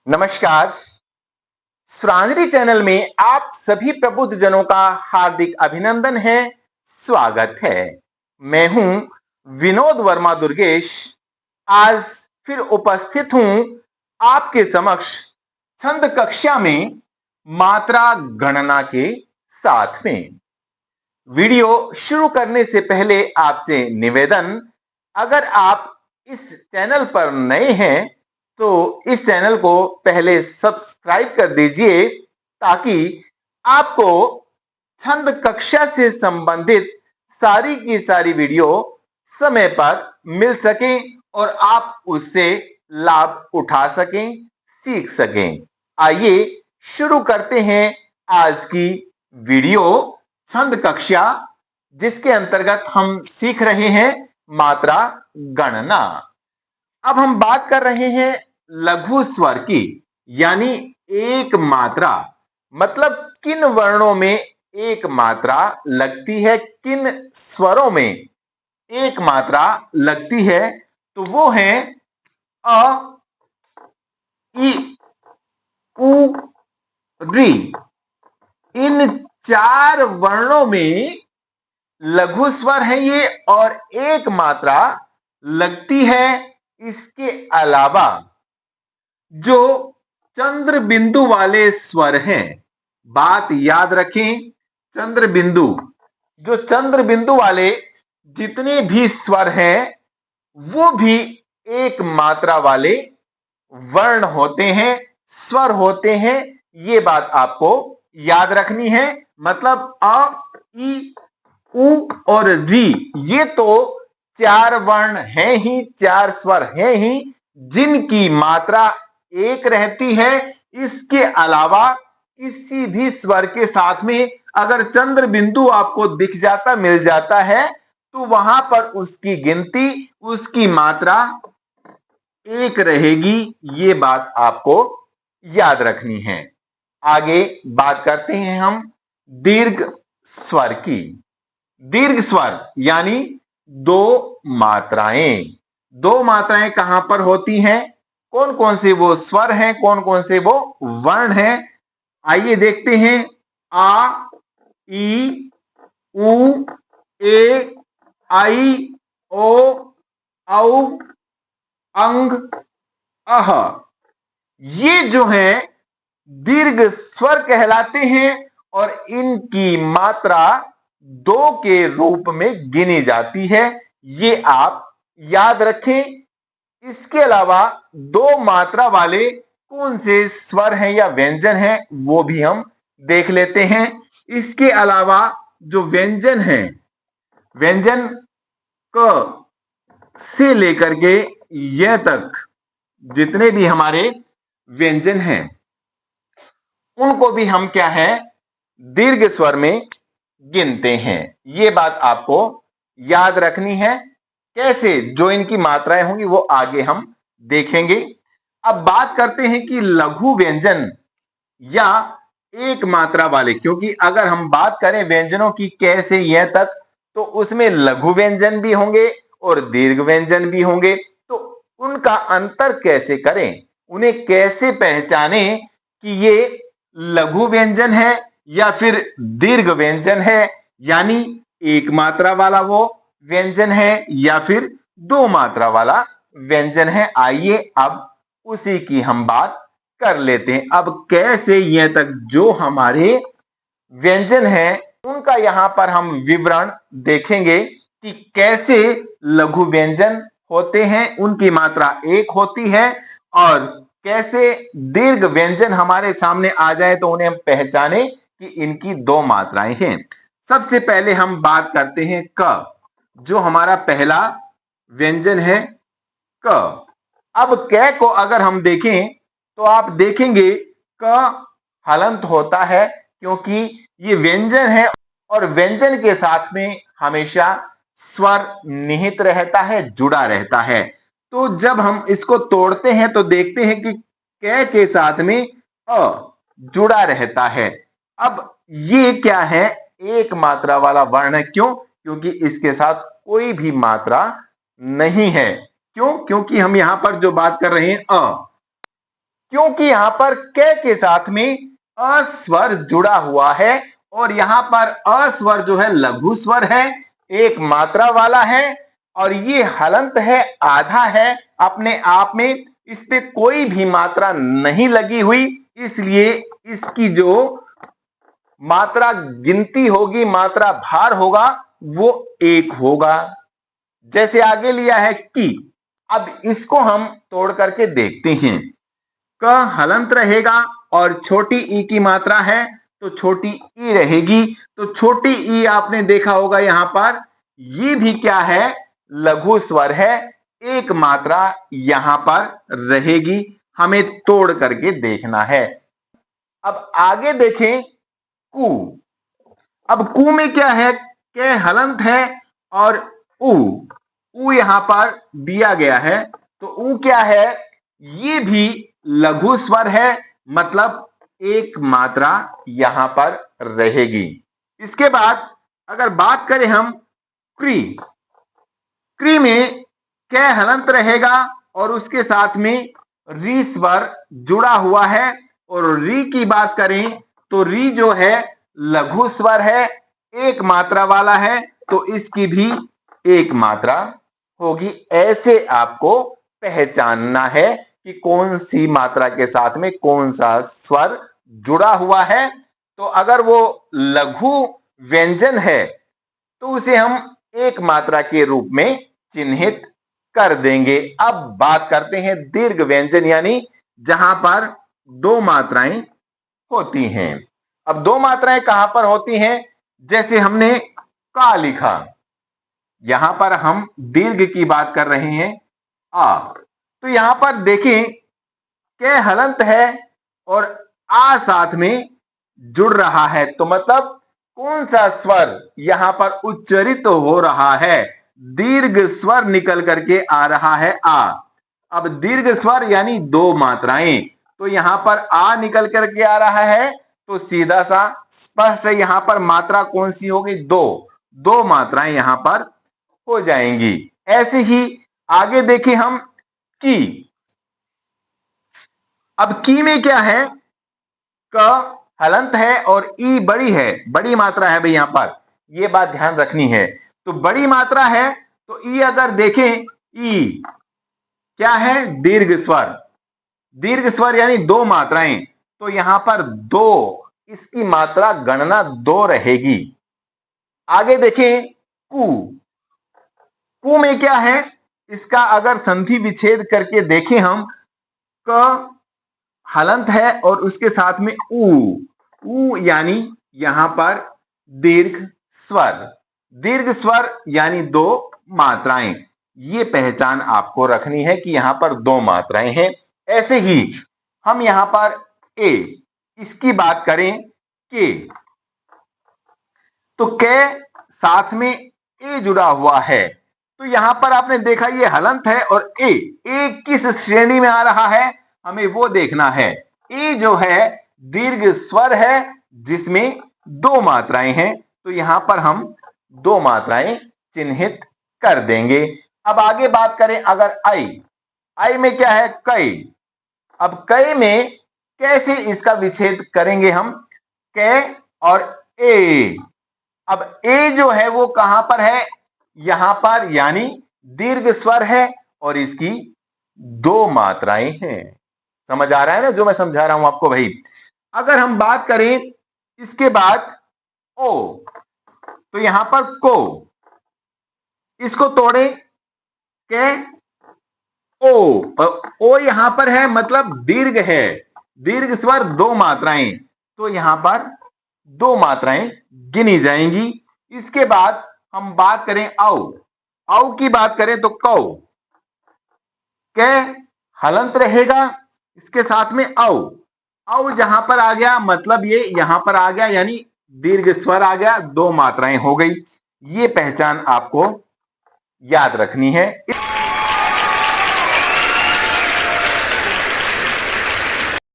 नमस्कार। श्रांजलि चैनल में आप सभी प्रबुद्ध जनों का हार्दिक अभिनंदन है, स्वागत है। मैं हूं विनोद वर्मा दुर्गेश। आज फिर उपस्थित हूं आपके समक्ष छंद कक्षा में मात्रा गणना के साथ में। वीडियो शुरू करने से पहले आपसे निवेदन, अगर आप इस चैनल पर नए हैं तो इस चैनल को पहले सब्सक्राइब कर दीजिए ताकि आपको छंद कक्षा से संबंधित सारी की सारी वीडियो समय पर मिल सके और आप उससे लाभ उठा सकें, सीख सकें। आइए शुरू करते हैं आज की वीडियो छंद कक्षा, जिसके अंतर्गत हम सीख रहे हैं मात्रा गणना। अब हम बात कर रहे हैं लघु स्वर की, यानी एक मात्रा, मतलब किन वर्णों में एक मात्रा लगती है, किन स्वरों में एक मात्रा लगती है। तो वो है अ, इ, उ, री। इन चार वर्णों में लघु स्वर है ये और एक मात्रा लगती है। इसके अलावा जो चंद्र बिंदु वाले स्वर हैं, बात याद रखें, चंद्र बिंदु, जो चंद्र बिंदु वाले जितने भी स्वर हैं वो भी एक मात्रा वाले वर्ण होते हैं, स्वर होते हैं। ये बात आपको याद रखनी है। मतलब अ, इ, उ और री, ये तो चार वर्ण हैं ही, चार स्वर हैं ही, जिनकी मात्रा एक रहती है। इसके अलावा किसी भी स्वर के साथ में अगर चंद्र बिंदु आपको दिख जाता, मिल जाता है, तो वहां पर उसकी गिनती, उसकी मात्रा एक रहेगी। ये बात आपको याद रखनी है। आगे बात करते हैं हम दीर्घ स्वर की। दीर्घ स्वर यानी दो मात्राएं। दो मात्राएं कहां पर होती हैं, कौन कौन से वो स्वर हैं, कौन कौन से वो वर्ण हैं, आइए देखते हैं। आ, ई, उ, ए, आई, ओ, औ, अंग, अह। ये जो है दीर्घ स्वर कहलाते हैं और इनकी मात्रा दो के रूप में गिनी जाती है। ये आप याद रखें। इसके अलावा दो मात्रा वाले कौन से स्वर हैं या व्यंजन हैं, वो भी हम देख लेते हैं। इसके अलावा जो व्यंजन हैं, व्यंजन क से लेकर के य तक जितने भी हमारे व्यंजन हैं, उनको भी हम क्या है, दीर्घ स्वर में गिनते हैं। ये बात आपको याद रखनी है। कैसे, जो इनकी मात्राएं होंगी वो आगे हम देखेंगे। अब बात करते हैं कि लघु व्यंजन या एक मात्रा वाले, क्योंकि अगर हम बात करें व्यंजनों की कैसे यह तक, तो उसमें लघु व्यंजन भी होंगे और दीर्घ व्यंजन भी होंगे। तो उनका अंतर कैसे करें, उन्हें कैसे पहचाने कि ये लघु व्यंजन है या फिर दीर्घ व्यंजन है, यानी एक मात्रा वाला वो व्यंजन है या फिर दो मात्रा वाला व्यंजन है। आइए अब उसी की हम बात कर लेते हैं। अब कैसे यह तक जो हमारे व्यंजन है उनका यहां पर हम विवरण देखेंगे कि कैसे लघु व्यंजन होते हैं, उनकी मात्रा एक होती है, और कैसे दीर्घ व्यंजन हमारे सामने आ जाए तो उन्हें हम पहचाने कि इनकी दो मात्राएं हैं। सबसे पहले हम बात करते हैं क, जो हमारा पहला व्यंजन है क। अब कै को अगर हम देखें तो आप देखेंगे क हलंत होता है, क्योंकि ये व्यंजन है और व्यंजन के साथ में हमेशा स्वर निहित रहता है, जुड़ा रहता है। तो जब हम इसको तोड़ते हैं तो देखते हैं कि कै के साथ में अ जुड़ा रहता है। अब ये क्या है, एक मात्रा वाला वर्ण है। क्यों? क्योंकि इसके साथ कोई भी मात्रा नहीं है। क्यों? क्योंकि हम यहां पर जो बात कर रहे हैं अ, क्योंकि यहां पर क के साथ में अ स्वर जुड़ा हुआ है और यहां पर अ स्वर जो है लघु स्वर है, एक मात्रा वाला है और ये हलंत है, आधा है अपने आप में, इस पे कोई भी मात्रा नहीं लगी हुई, इसलिए इसकी जो मात्रा गिनती होगी, मात्रा भार होगा, वो 1 होगा। जैसे आगे लिया है की, अब इसको हम तोड़ करके देखते हैं। क हलंत रहेगा और छोटी ई की मात्रा है तो छोटी ई रहेगी, तो छोटी ई आपने देखा होगा यहां पर, ये भी क्या है, लघु स्वर है, एक मात्रा यहां पर रहेगी, हमें तोड़ करके देखना है। अब आगे देखें कु। अब कु में क्या है, के हलंत है और उ यहां पर दिया गया है, तो उ क्या है, ये भी लघु स्वर है, मतलब एक मात्रा यहां पर रहेगी। इसके बाद अगर बात करें हम क्री, क्री में कै हलंत रहेगा और उसके साथ में री स्वर जुड़ा हुआ है, और री की बात करें तो री जो है लघु स्वर है, एक मात्रा वाला है, तो इसकी भी एक मात्रा होगी। ऐसे आपको पहचानना है कि कौन सी मात्रा के साथ में कौन सा स्वर जुड़ा हुआ है। तो अगर वो लघु व्यंजन है तो उसे हम एक मात्रा के रूप में चिन्हित कर देंगे। अब बात करते हैं दीर्घ व्यंजन, यानी जहां पर 2 मात्राएं होती हैं। अब 2 मात्राएं कहां पर होती हैं, जैसे हमने का लिखा, यहां पर हम दीर्घ की बात कर रहे हैं आ, तो यहां पर देखें के हलंत है और आ साथ में जुड़ रहा है, तो मतलब कौन सा स्वर यहां पर उच्चरित हो रहा है, दीर्घ स्वर निकल करके आ रहा है आ। अब दीर्घ स्वर यानी 2 मात्राएं, तो यहां पर आ निकल करके आ रहा है, तो सीधा सा स्पष्ट यहां पर मात्रा कौन सी होगी, 2 मात्राएं यहां पर हो जाएंगी। ऐसे ही आगे देखें हम की। अब की में क्या है, क हलंत है और ई बड़ी है, बड़ी मात्रा है भाई, यहां पर ये बात ध्यान रखनी है। तो बड़ी मात्रा है तो ई अगर देखें, ई क्या है, दीर्घ स्वर, दीर्घ स्वर यानी 2 मात्राएं, तो यहां पर 2, इसकी मात्रा गणना 2 रहेगी। आगे देखें कु, कु में क्या है, इसका अगर संधि विच्छेद करके देखें हम, क हलंत है और उसके साथ में उ यानी यहां पर दीर्घ स्वर, दीर्घ स्वर यानी 2 मात्राएं, ये पहचान आपको रखनी है कि यहां पर 2 मात्राएं हैं। ऐसे ही हम यहां पर ए, इसकी बात करें के, तो के साथ में ए जुड़ा हुआ है, तो यहां पर आपने देखा ये हलंत है और ए किस श्रेणी में आ रहा है, हमें वो देखना है। ए जो है दीर्घ स्वर है जिसमें 2 मात्राएं हैं, तो यहां पर हम 2 मात्राएं चिन्हित कर देंगे। अब आगे बात करें अगर आई में क्या है, कई। अब कई में कैसे इसका विच्छेद करेंगे हम, कै और ए। अब ए जो है वो कहां पर है, यहां पर, यानी दीर्घ स्वर है और इसकी 2 मात्राएं हैं। समझ आ रहा है ना जो मैं समझा रहा हूं आपको भाई। अगर हम बात करें इसके बाद ओ, तो यहां पर को, इसको तोड़ें, के ओ यहां पर है, मतलब दीर्घ है, दीर्घ स्वर 2 मात्राएं, तो यहां पर 2 मात्राएं गिनी जाएंगी। इसके बाद हम बात करें औ की बात करें तो के हलंत रहेगा, इसके साथ में औ जहां पर आ गया, मतलब ये यहां पर आ गया, यानी दीर्घ स्वर आ गया, 2 मात्राएं हो गई। ये पहचान आपको याद रखनी है।